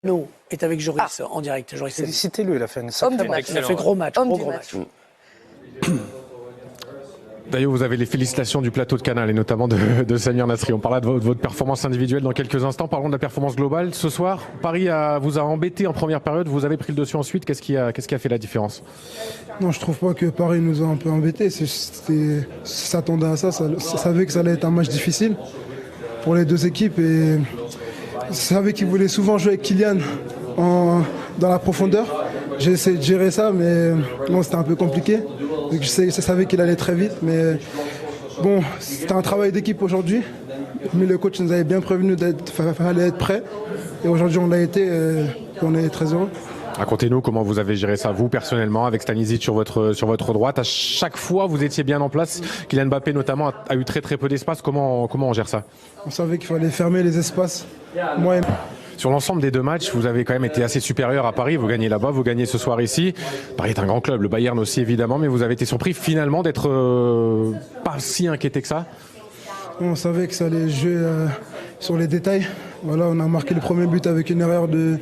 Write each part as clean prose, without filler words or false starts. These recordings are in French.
Nous est avec Joris en direct. Joris, félicitez-le, il a fait une sacrée match. Il a fait gros match. D'ailleurs, vous avez les félicitations du plateau de Canal et notamment de Samir Nasri. On parlera de votre performance individuelle dans quelques instants. Parlons de la performance globale. Ce soir, Paris vous a embêté en première période. Vous avez pris le dessus ensuite. Qu'est-ce qui a fait la différence? Non, je trouve pas que Paris nous a un peu embêtés. S'attendait à ça. Ça savait que ça allait être un match difficile pour les deux équipes. Et savait qu'ils voulaient souvent jouer avec Kylian dans la profondeur. J'ai essayé de gérer ça, mais non, c'était un peu compliqué. Donc je savais qu'il allait très vite, mais bon, c'était un travail d'équipe aujourd'hui. Mais le coach nous avait bien prévenu fallait être prêt. Et aujourd'hui, on l'a été et on est très heureux. Racontez-nous comment vous avez géré ça, vous, personnellement, avec Stanisic sur votre droite. À chaque fois, vous étiez bien en place. Kylian Mbappé, notamment, a eu très peu d'espace. Comment on gère ça? On savait qu'il fallait fermer les espaces. Moi et... Sur l'ensemble des deux matchs, vous avez quand même été assez supérieur à Paris. Vous gagnez là-bas, vous gagnez ce soir ici. Paris est un grand club, le Bayern aussi évidemment, mais vous avez été surpris finalement d'être pas si inquiété que ça. On savait que ça allait jouer sur les détails. Voilà, on a marqué le premier but avec une erreur de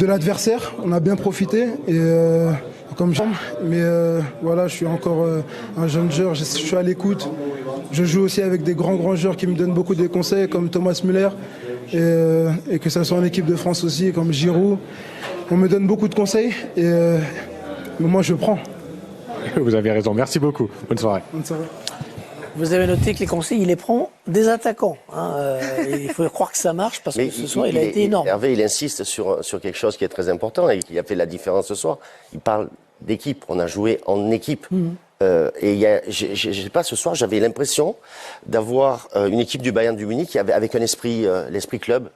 l'adversaire. On a bien profité. Mais voilà, je suis encore un jeune joueur, je suis à l'écoute. Je joue aussi avec des grands joueurs qui me donnent beaucoup de conseils, comme Thomas Müller. Et que ce soit en équipe de France aussi, comme Giroud. On me donne beaucoup de conseils et moi je prends. Vous avez raison, merci beaucoup. Bonne soirée. Bonne soirée. Vous avez noté que les conseils, il les prend des attaquants. Il faut croire que ça marche parce que ce soir, il a été énorme. Hervé, il insiste sur quelque chose qui est très important et qui a fait la différence ce soir. Il parle d'équipe. On a joué en équipe. Et je sais pas, ce soir, j'avais l'impression d'avoir une équipe du Bayern de Munich avec un esprit, l'esprit club.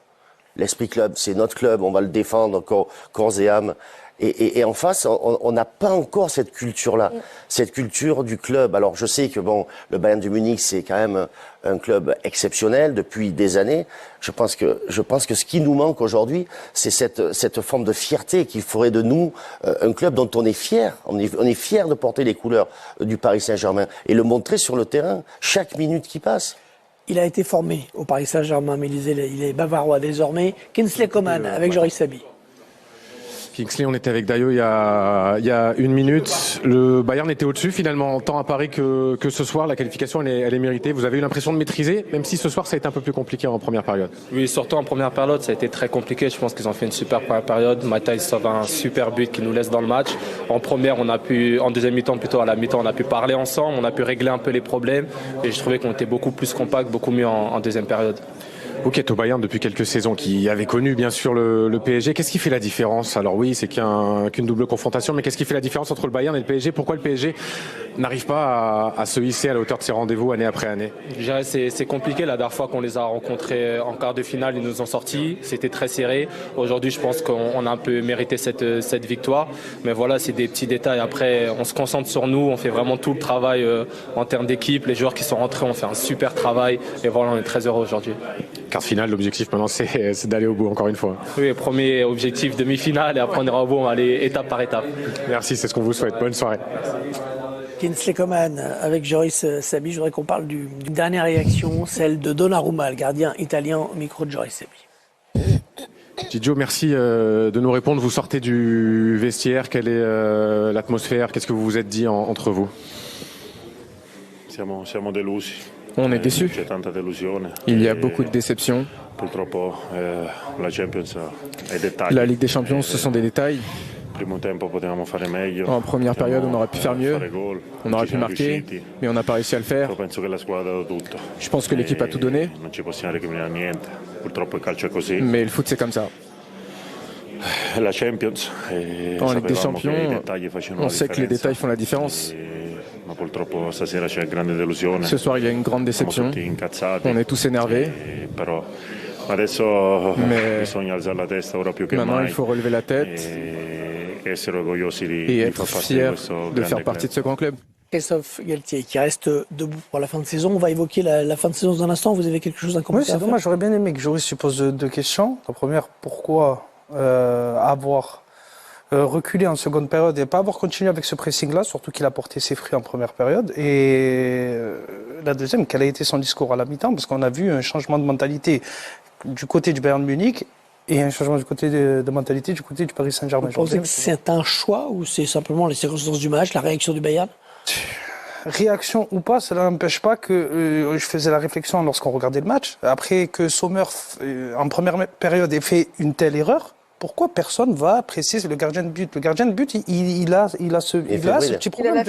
L'esprit club, c'est notre club, on va le défendre corps et âme. Et en face, on n'a pas encore cette culture-là, cette culture du club. Alors je sais que bon, le Bayern de Munich, c'est quand même un club exceptionnel depuis des années. Je pense que ce qui nous manque aujourd'hui, c'est cette forme de fierté qu'il ferait de nous un club dont on est fier. On est fier de porter les couleurs du Paris Saint-Germain et le montrer sur le terrain chaque minute qui passe. Il a été formé au Paris Saint-Germain, mais il est bavarois désormais. Kingsley Coman avec Joris Sabi. Kingsley, on était avec Dayo il y a une minute. Le Bayern était au-dessus finalement, tant à Paris que ce soir. La qualification, elle est méritée. Vous avez eu l'impression de maîtriser, même si ce soir, ça a été un peu plus compliqué en première période. Oui, surtout en première période, ça a été très compliqué. Je pense qu'ils ont fait une super première période. Matthijs sauve un super but qui nous laisse dans le match. En première, en deuxième mi-temps, plutôt à la mi-temps, on a pu parler ensemble, on a pu régler un peu les problèmes. Et je trouvais qu'on était beaucoup plus compact, beaucoup mieux en deuxième période. Vous qui êtes au Bayern depuis quelques saisons, qui avez connu bien sûr le PSG, qu'est-ce qui fait la différence? Alors oui, c'est qu'une double confrontation, mais qu'est-ce qui fait la différence entre le Bayern et le PSG? Pourquoi le PSG n'arrive pas à se hisser à la hauteur de ses rendez-vous année après année? Je dirais c'est compliqué. La dernière fois qu'on les a rencontrés en quart de finale, ils nous ont sortis. C'était très serré. Aujourd'hui, je pense qu'on a un peu mérité cette victoire. Mais voilà, c'est des petits détails. Après, on se concentre sur nous. On fait vraiment tout le travail en termes d'équipe. Les joueurs qui sont rentrés ont fait un super travail. Et voilà, on est très heureux aujourd'hui. Quart finale, l'objectif maintenant, c'est d'aller au bout, encore une fois. Oui, premier objectif, demi-finale, et après on ira au bout, on va aller étape par étape. Merci, c'est ce qu'on vous souhaite. Bonne soirée. Kingsley Coman avec Joris Sabi. Je voudrais qu'on parle d'une dernière réaction, celle de Donnarumma, le gardien italien, au micro de Joris Sabi. Gigio, merci de nous répondre. Vous sortez du vestiaire, quelle est l'atmosphère? Qu'est-ce que vous vous êtes dit entre vous? Siamo delusi. On est déçus. Il y a beaucoup de déceptions. La Ligue des Champions, ce sont des détails. En première période, on aurait pu faire mieux. On aurait pu marquer, mais on n'a pas réussi à le faire. Je pense que l'équipe a tout donné. Mais le foot, c'est comme ça. En Ligue des Champions, on sait que les détails font la différence. Ce soir, il y a une grande déception. On est tous énervés. Mais maintenant, il faut relever la tête et être fier de faire partie de ce grand club. Christophe Galtier qui reste debout pour la fin de saison. On va évoquer la fin de saison dans un instant. Vous avez quelque chose à commenter? Oui, c'est dommage. J'aurais bien aimé que Joris se pose deux questions. La première, pourquoi avoir reculé en seconde période et pas avoir continué avec ce pressing-là, surtout qu'il a porté ses fruits en première période. Et la deuxième, quel a été son discours à la mi-temps, parce qu'on a vu un changement de mentalité du côté du Bayern de Munich Et un changement du côté de mentalité du côté du Paris Saint-Germain. Vous pensez que c'est un choix ou c'est simplement les circonstances du match, la réaction du Bayern? Réaction ou pas, cela n'empêche pas que je faisais la réflexion lorsqu'on regardait le match. Après que Sommer, en première période, ait fait une telle erreur, pourquoi personne va apprécier le gardien de but? Le gardien de but, il a ce petit problème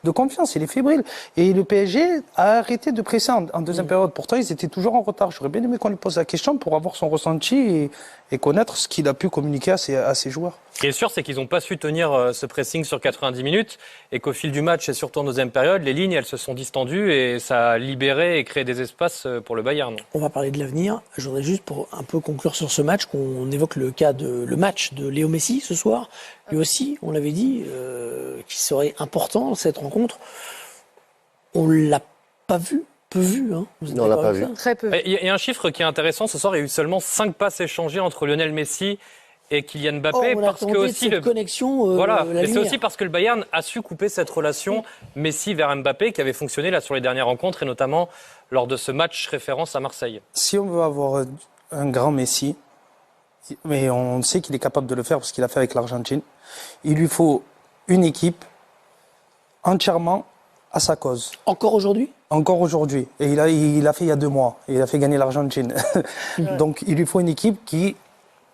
de confiance, il est fébrile. Et le PSG a arrêté de presser en deuxième période. Pourtant, ils étaient toujours en retard. J'aurais bien aimé qu'on lui pose la question pour avoir son ressenti et connaître ce qu'il a pu communiquer à ses joueurs. Ce qui est sûr, c'est qu'ils n'ont pas su tenir ce pressing sur 90 minutes et qu'au fil du match et surtout en deuxième période, les lignes, elles se sont distendues et ça a libéré et créé des espaces pour le Bayern. On va parler de l'avenir. Je voudrais juste pour un peu conclure sur ce match qu'on évoque le match de Léo Messi ce soir. Lui aussi, on l'avait dit, qui serait important cette rencontre. On l'a pas vu. Peu vu, hein. Non, on l'a pas vu. Très peu. Il y a un chiffre qui est intéressant. Ce soir, il y a eu seulement 5 passes échangées entre Lionel Messi et Kylian Mbappé. Parce que aussi cette connexion. Voilà. Et c'est aussi parce que le Bayern a su couper cette relation Messi vers Mbappé qui avait fonctionné là sur les dernières rencontres et notamment lors de ce match référence à Marseille. Si on veut avoir un grand Messi, mais on sait qu'il est capable de le faire parce qu'il a fait avec l'Argentine, il lui faut une équipe entièrement à sa cause. Encore aujourd'hui? Encore aujourd'hui. Et il a fait il y a 2 mois. Il a fait gagner l'Argentine. Donc il lui faut une équipe qui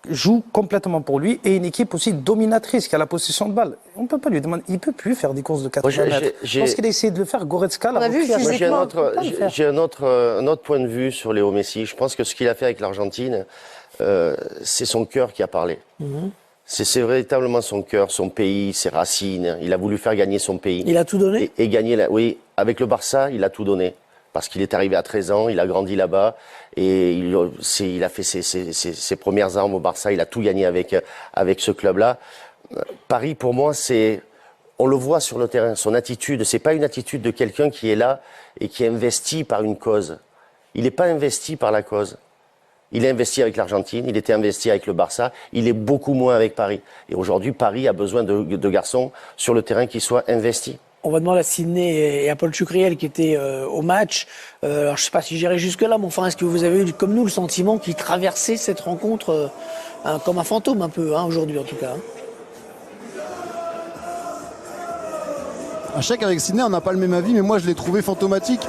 joue complètement pour lui et une équipe aussi dominatrice qui a la possession de balle. On ne peut pas lui demander. Il ne peut plus faire des courses de 80 mètres. Je pense qu'il a essayé de le faire. Goretzka l'a repris. J'ai un autre point de vue sur Léo Messi. Je pense que ce qu'il a fait avec l'Argentine, c'est son cœur qui a parlé. C'est véritablement son cœur, son pays, ses racines. Il a voulu faire gagner son pays. Il a tout donné? Et gagner, oui. Avec le Barça, il a tout donné. Parce qu'il est arrivé à 13 ans, il a grandi là-bas. Et il a fait ses premières armes au Barça. Il a tout gagné avec ce club-là. Paris, pour moi, on le voit sur le terrain. Son attitude, c'est pas une attitude de quelqu'un qui est là et qui est investi par une cause. Il n'est pas investi par la cause. Il est investi avec l'Argentine, il était investi avec le Barça, il est beaucoup moins avec Paris. Et aujourd'hui, Paris a besoin de garçons sur le terrain qui soient investis. On va demander à Sidney et à Paul Chucriel qui étaient au match. Alors je ne sais pas si j'irai jusque-là, mais enfin, est-ce que vous avez eu, comme nous, le sentiment qu'ils traversaient cette rencontre comme un fantôme un peu, aujourd'hui en tout cas? À chaque avec Sidney, on n'a pas le même avis, mais moi je l'ai trouvé fantomatique.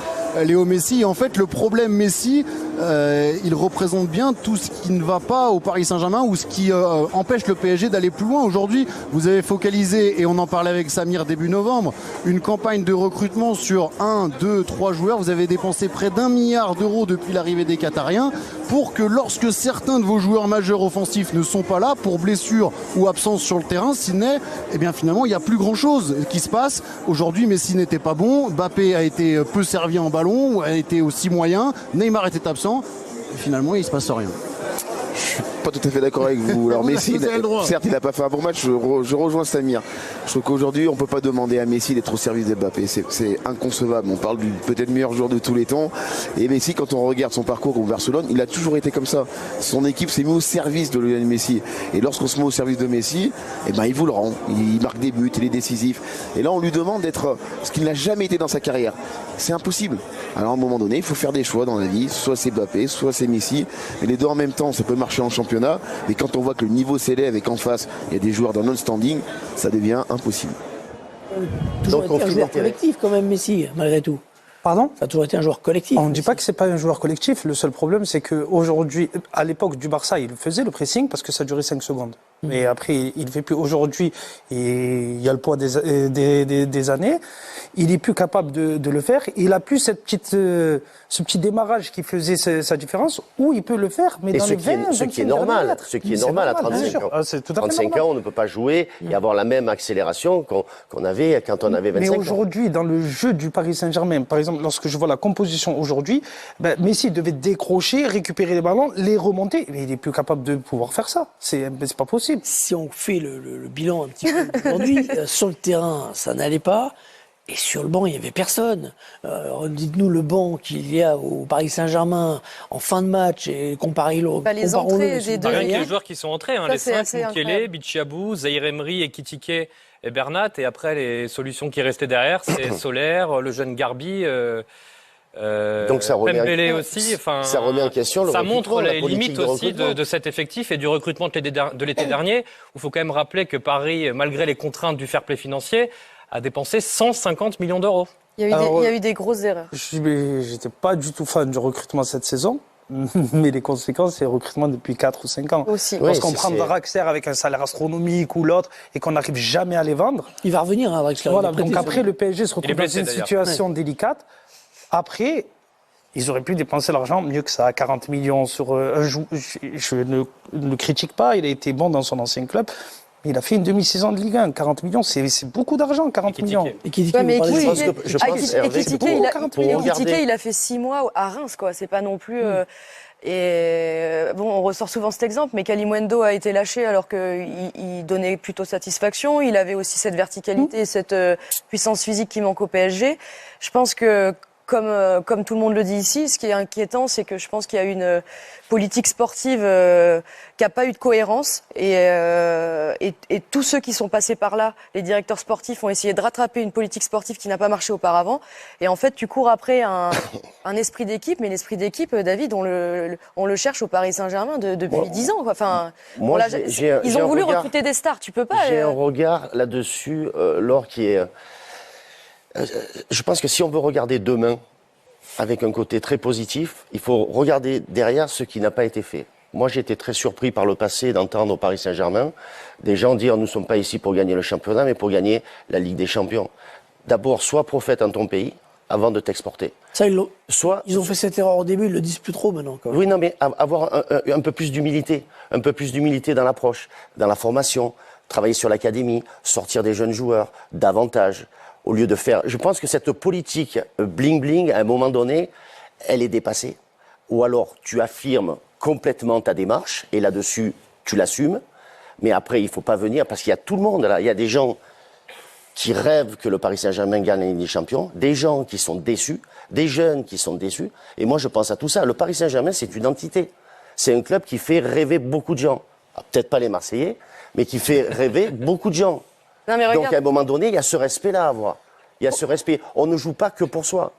Léo Messi, en fait, le problème Messi, il représente bien tout ce qui ne va pas au Paris Saint-Germain ou ce qui empêche le PSG d'aller plus loin. Aujourd'hui, vous avez focalisé, et on en parlait avec Samir début novembre, une campagne de recrutement sur 1, 2, 3 joueurs. Vous avez dépensé près d'1 milliard d'euros depuis l'arrivée des Qatariens pour que lorsque certains de vos joueurs majeurs offensifs ne sont pas là, pour blessure ou absence sur le terrain, Sidney, eh bien finalement, il n'y a plus grand-chose qui se passe. Aujourd'hui, Messi n'était pas bon, Mbappé a été peu servi en ballon, a été aussi moyen, Neymar était absent, et finalement, il ne se passe rien. Je suis pas tout à fait d'accord avec vous. Alors Messi, certes, il n'a pas fait un bon match, je rejoins Samir. Je trouve qu'aujourd'hui, on ne peut pas demander à Messi d'être au service de Mbappé. C'est inconcevable. On parle du peut-être meilleur joueur de tous les temps. Et Messi, quand on regarde son parcours au Barcelone, il a toujours été comme ça. Son équipe s'est mise au service de Lionel Messi. Et lorsqu'on se met au service de Messi, eh ben, il vous le rend. Il marque des buts, il est décisif. Et là, on lui demande d'être ce qu'il n'a jamais été dans sa carrière. C'est impossible. Alors à un moment donné, il faut faire des choix dans la vie. Soit c'est Mbappé, soit c'est Messi. Mais les deux en même temps, ça peut marcher en championnat. Mais quand on voit que le niveau s'élève et qu'en face, il y a des joueurs dans non-standing, ça devient impossible. Toujours été un joueur collectif quand même, Messi, malgré tout. Pardon? Ça a toujours été un joueur collectif. On ne dit pas que c'est pas un joueur collectif. Le seul problème, c'est qu'aujourd'hui, à l'époque du Barça, il faisait le pressing parce que ça durait 5 secondes. Mais après, il ne fait plus. Aujourd'hui, il y a le poids des années. Il est plus capable de le faire. Il a plus ce petit démarrage qui faisait sa différence, où il peut le faire, mais dans les 20, ce qui est normal. Ce qui est normal à 35 ans. C'est tout à fait 35 normal. ans, on ne peut pas jouer et avoir la même accélération qu'on avait quand on avait 25 ans. Mais aujourd'hui, dans le jeu du Paris Saint-Germain, par exemple, lorsque je vois la composition aujourd'hui, Messi devait décrocher, récupérer les ballons, les remonter. Mais il n'est plus capable de pouvoir faire ça. C'est pas possible. Si on fait le bilan un petit peu aujourd'hui, sur le terrain, ça n'allait pas. Et sur le banc, il n'y avait personne. Dites-nous le banc qu'il y a au Paris Saint-Germain en fin de match et comparons-le. Les entrées des deux. Rien que les joueurs qui sont entrés, les 5, Mukele, Bichiabou, Zahir Emery, Ekitike et Bernat. Et après, les solutions qui restaient derrière, c'est Solaire, le jeune Garbi. Donc ça remet Dembélé aussi. Enfin, ça remet en question le ça recrutement, montre la les politique limites de aussi recrutement. de cet effectif et du recrutement de l'été dernier, où il faut quand même rappeler que Paris, malgré les contraintes du fair play financier, a dépensé 150 millions d'euros. Il y a eu des grosses erreurs. J'étais pas du tout fan du recrutement cette saison. Mais les conséquences, c'est le recrutement depuis 4 ou 5 ans. Aussi. Lorsqu'on Oui, prend Draxler avec un salaire astronomique ou l'autre et qu'on n'arrive jamais à les vendre. Il va revenir, hein, Draxler. Voilà, Il est prêté, donc ça. après, le PSG se retrouve dans blessé, une d'ailleurs. situation délicate. Après, ils auraient pu dépenser l'argent mieux que ça, 40 millions sur un joueur. Je ne le critique pas, il a été bon dans son ancien club. Il a fait une demi-saison de Ligue 1. 40 millions, c'est beaucoup d'argent, 40 millions. Et qui dit Ouais, mais qu'il je pense, Hervé, Ekitike, il a fait 6 mois à Reims, quoi. C'est pas non plus. Et bon, on ressort souvent cet exemple, mais Kalimundo a été lâché alors qu'il donnait plutôt satisfaction. Il avait aussi cette verticalité et cette puissance physique qui manque au PSG. Je pense que, comme tout le monde le dit ici, ce qui est inquiétant, c'est que je pense qu'il y a une politique sportive qui n'a pas eu de cohérence. Et tous ceux qui sont passés par là, les directeurs sportifs, ont essayé de rattraper une politique sportive qui n'a pas marché auparavant. Et en fait, tu cours après un esprit d'équipe, mais l'esprit d'équipe, David, on le cherche au Paris Saint-Germain depuis 10 ans, quoi. Enfin, moi, ils ont voulu recruter des stars, tu peux pas. J'ai un regard là-dessus, Laure, qui est... je pense que si on veut regarder demain avec un côté très positif, il faut regarder derrière ce qui n'a pas été fait. Moi, j'ai été très surpris par le passé d'entendre au Paris Saint-Germain des gens dire « nous ne sommes pas ici pour gagner le championnat, mais pour gagner la Ligue des Champions ». D'abord, sois prophète en ton pays avant de t'exporter. Ça, ils ont fait cette erreur au début, ils le disent plus trop maintenant. Oui, non, mais avoir un peu plus d'humilité. Un peu plus d'humilité dans l'approche, dans la formation, travailler sur l'académie, sortir des jeunes joueurs, davantage. Au lieu de faire... Je pense que cette politique bling-bling, à un moment donné, elle est dépassée. Ou alors, tu affirmes complètement ta démarche, et là-dessus, tu l'assumes. Mais après, il ne faut pas venir, parce qu'il y a tout le monde là. Il y a des gens qui rêvent que le Paris Saint-Germain gagne la Ligue des Champions, des gens qui sont déçus, des jeunes qui sont déçus. Et moi, je pense à tout ça. Le Paris Saint-Germain, c'est une entité. C'est un club qui fait rêver beaucoup de gens. Peut-être pas les Marseillais, mais qui fait rêver beaucoup de gens. Non, mais regarde. Donc, à un moment donné, il y a ce respect-là à avoir. Il y a ce respect. On ne joue pas que pour soi.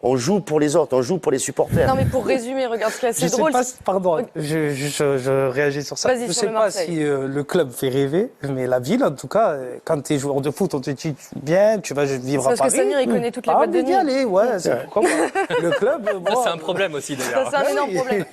On joue pour les autres, on joue pour les supporters. Non, mais pour résumer, regarde ce qui est assez drôle. Pardon, je réagis sur ça. Je ne sais pas si le club fait rêver, mais la ville, en tout cas, quand tu es joueur de foot, on te dit bien, tu vas vivre à Paris. Parce que Samir, il connaît toutes les boîtes de nuit. Allez, ouais, c'est comme le club. Bon, c'est un problème aussi, d'ailleurs. Ça, c'est un énorme problème.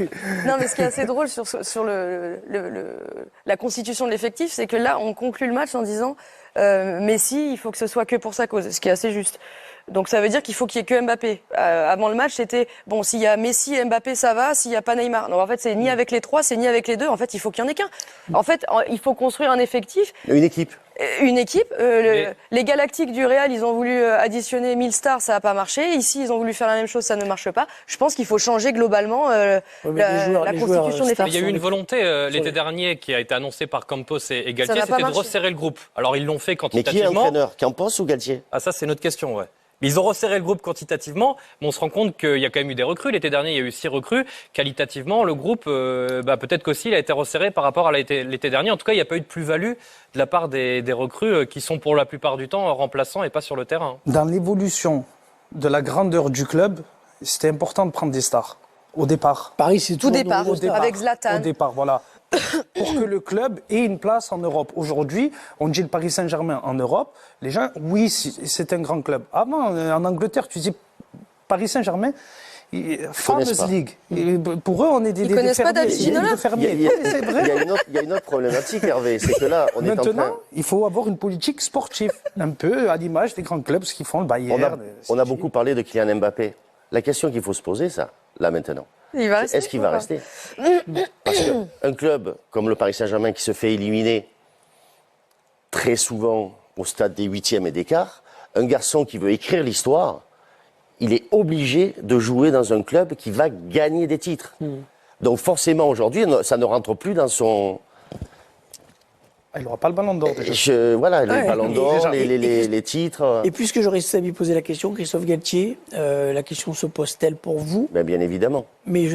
Non, mais ce qui est assez drôle sur la constitution de l'effectif, c'est que là, on conclut le match en disant Messi, il faut que ce soit que pour sa cause, ce qui est assez juste. Donc ça veut dire qu'il faut qu'il y ait que Mbappé. Avant le match, c'était bon, s'il y a Messi et Mbappé, ça va. S'il y a pas Neymar, non. En fait, c'est ni avec les trois, c'est ni avec les deux. En fait, il faut qu'il y en ait qu'un. En fait, il faut construire un effectif. Une équipe. Une équipe. Les Galactiques du Real, ils ont voulu additionner 1000 stars, ça n'a pas marché. Ici, ils ont voulu faire la même chose, ça ne marche pas. Je pense qu'il faut changer globalement la constitution de l'effectif. Il y a eu une volonté l'été dernier qui a été annoncée par Campos et Galtier, c'était de resserrer le groupe. Alors ils l'ont fait quantitativement. Mais qui est entraîneur, Campos ou Galtier? Ah, ça c'est notre question, ouais. Ils ont resserré le groupe quantitativement, mais on se rend compte qu'il y a quand même eu des recrues. L'été dernier, il y a eu 6 recrues. Qualitativement, le groupe, peut-être qu'aussi, il a été resserré par rapport à l'été dernier. En tout cas, il n'y a pas eu de plus-value de la part des recrues qui sont pour la plupart du temps remplaçants et pas sur le terrain. Dans l'évolution de la grandeur du club, c'était important de prendre des stars. Au départ. Paris, c'est tout départ, avec Zlatan. Au départ, voilà. Pour que le club ait une place en Europe. Aujourd'hui, on dit le Paris Saint-Germain en Europe. Les gens, oui, c'est un grand club. Avant, en Angleterre, tu dis Paris Saint-Germain, Farmers League. Et pour eux, on est des connaissent pas David Ginola. Il y a une autre problématique, Hervé, c'est que là, on est en train... Maintenant, il faut avoir une politique sportive, un peu à l'image des grands clubs, ce qu'ils font, le Bayern. On a beaucoup parlé de Kylian Mbappé. La question qu'il faut se poser, ça, là maintenant, est-ce qu'il va rester? Parce qu'un club comme le Paris Saint-Germain qui se fait éliminer très souvent au stade des 8e et des quarts, un garçon qui veut écrire l'histoire, il est obligé de jouer dans un club qui va gagner des titres. Donc forcément, aujourd'hui, ça ne rentre plus dans son... Il n'aura pas le ballon d'or déjà. Voilà, les ballons d'or, les titres. Et puisque j'aurais Samy posé la question, Christophe Galtier, la question se pose-t-elle pour vous? Bien évidemment. Mais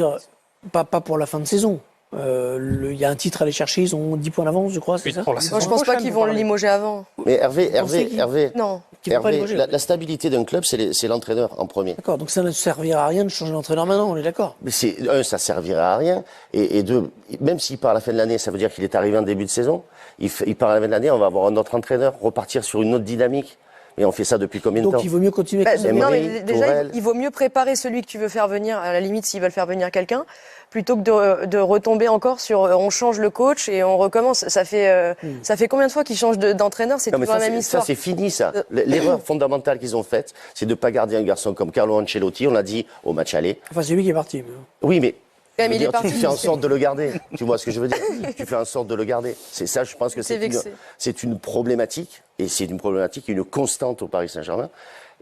pas pour la fin de saison. Il y a un titre à aller chercher, ils ont 10 points d'avance, je crois, c'est ça? Moi, je pense pas qu'ils vont le limoger avant. Mais Hervé. Non. qui vont pas Hervé, aller la stabilité d'un club, c'est l'entraîneur en premier. D'accord, donc ça ne servira à rien de changer d'entraîneur maintenant, on est d'accord. Mais ça servira à rien. Et deux, même s'il part à la fin de l'année, ça veut dire qu'il est arrivé en début de saison. Il part à la fin de l'année, on va avoir un autre entraîneur, repartir sur une autre dynamique. Et on fait ça depuis combien de temps? Donc il vaut mieux continuer Bah, comme ça. non, mais déjà, il vaut mieux préparer celui que tu veux faire venir, à la limite, s'ils veulent faire venir quelqu'un, plutôt que de retomber encore sur on change le coach et on recommence. Ça fait combien de fois qu'ils changent d'entraîneur? C'est toujours la même histoire. Ça, c'est fini, ça. L'erreur fondamentale qu'ils ont faite, c'est de ne pas garder un garçon comme Carlo Ancelotti. On l'a dit au match aller. Enfin, c'est lui qui est parti. Oui, mais. Il est parti. Tu fais en sorte de le garder. Tu vois ce que je veux dire? Tu fais en sorte de le garder. C'est ça, je pense que c'est une problématique. Et c'est une problématique, une constante au Paris Saint-Germain.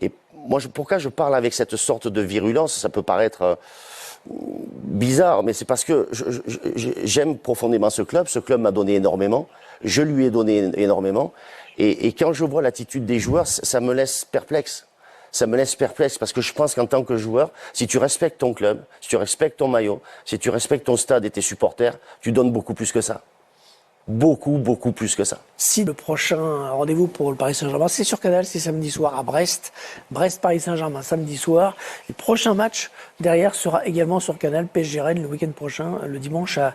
Et moi, pourquoi je parle avec cette sorte de virulence? Ça peut paraître bizarre, mais c'est parce que j'aime profondément ce club. Ce club m'a donné énormément. Je lui ai donné énormément. Et quand je vois l'attitude des joueurs, ça me laisse perplexe. Ça me laisse perplexe parce que je pense qu'en tant que joueur, si tu respectes ton club, si tu respectes ton maillot, si tu respectes ton stade et tes supporters, tu donnes beaucoup plus que ça. Beaucoup, beaucoup plus que ça. Si le prochain rendez-vous pour le Paris Saint-Germain, c'est sur Canal, c'est samedi soir à Brest. Brest-Paris Saint-Germain, samedi soir. Le prochain match derrière sera également sur Canal, PSG Rennes le week-end prochain, le dimanche à